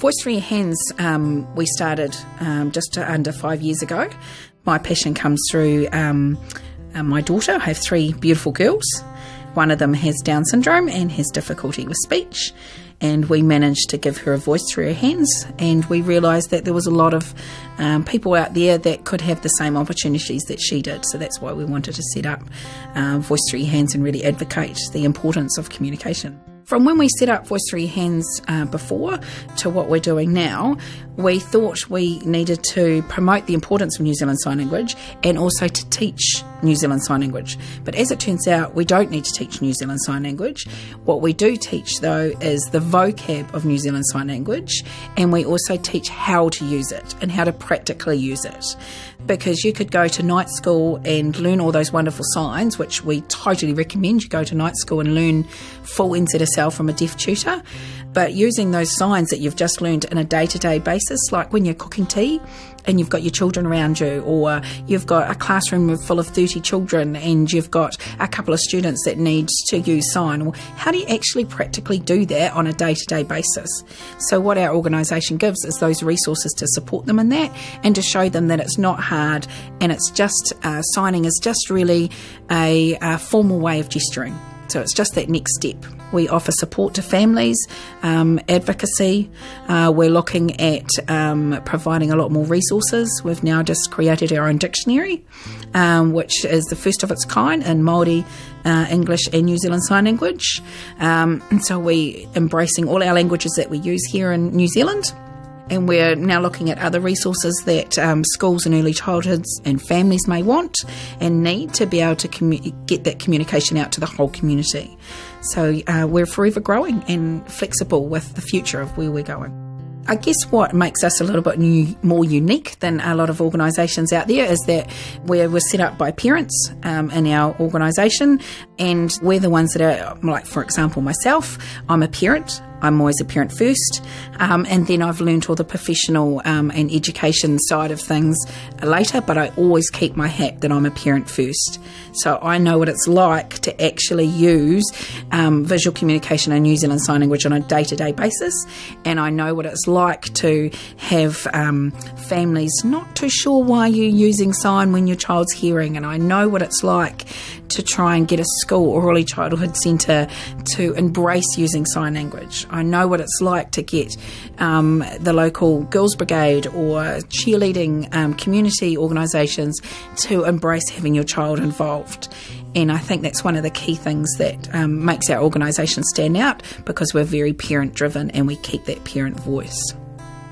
Voice for Your Hands, we started just under 5 years ago. My passion comes through my daughter. I have 3 beautiful girls. One of them has Down syndrome and has difficulty with speech, and we managed to give her a voice through her hands, and we realised that there was a lot of people out there that could have the same opportunities that she did. So that's why we wanted to set up Voice Through Your Hands and really advocate the importance of communication. From when we set up Voice Through Your Hands before to what we're doing now, we thought we needed to promote the importance of New Zealand Sign Language and also to teach New Zealand Sign Language. But as it turns out, we don't need to teach New Zealand Sign Language. What we do teach, though, is the vocab of New Zealand Sign Language, and we also teach how to use it and how to practically use it. Because you could go to night school and learn all those wonderful signs, which we totally recommend. You go to night school and learn full NZSL from a deaf tutor. But using those signs that you've just learned in a day-to-day basis, like when you're cooking tea and you've got your children around you, or you've got a classroom full of 30 children and you've got a couple of students that need to use sign, well, how do you actually practically do that on a day-to-day basis? So what our organisation gives is those resources to support them in that and to show them that it's not hard, and it's just signing is just really a formal way of gesturing. So it's just that next step. We offer support to families, advocacy. We're looking at providing a lot more resources. We've now just created our own dictionary, which is the first of its kind in Māori, English and New Zealand Sign Language. And so we're embracing all our languages that we use here in New Zealand. And we're now looking at other resources that schools and early childhoods and families may want and need to be able to get that communication out to the whole community. So we're forever growing and flexible with the future of where we're going. I guess what makes us a little bit more unique than a lot of organisations out there is that we're set up by parents in our organisation, and we're the ones that are, like for example myself, I'm a parent. I'm always a parent first, and then I've learnt all the professional and education side of things later, but I always keep my hat that I'm a parent first. So I know what it's like to actually use visual communication and New Zealand Sign Language on a day-to-day basis, and I know what it's like to have families not too sure why you're using sign when your child's hearing, and I know what it's like to try and get a school or early childhood centre to embrace using sign language. I know what it's like to get the local girls' brigade or cheerleading community organisations to embrace having your child involved. And I think that's one of the key things that makes our organisation stand out, because we're very parent-driven and we keep that parent voice.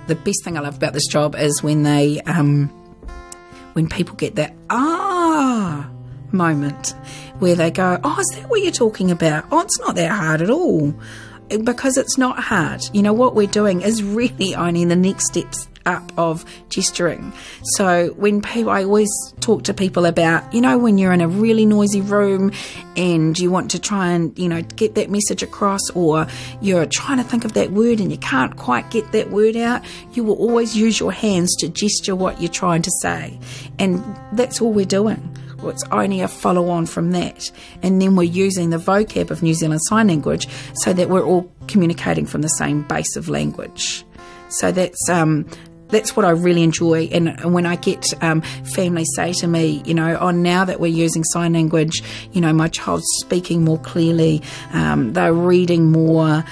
The best thing I love about this job is when they, when people get that moment where they go, oh, is that what you're talking about? Oh, it's not that hard at all. Because it's not hard. You know, what we're doing is really only the next steps up of gesturing. So when I always talk to people about, you know, when you're in a really noisy room and you want to try and, you know, get that message across, or you're trying to think of that word and you can't quite get that word out, you will always use your hands to gesture what you're trying to say. And that's all we're doing. Well, it's only a follow-on from that. And then we're using the vocab of New Zealand Sign Language so that we're all communicating from the same base of language. So that's what I really enjoy. And when I get families say to me, you know, oh, now that we're using sign language, you know, my child's speaking more clearly, they're reading more,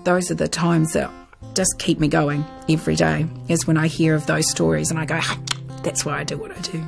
those are the times that just keep me going every day, is when I hear of those stories and I go, that's why I do what I do.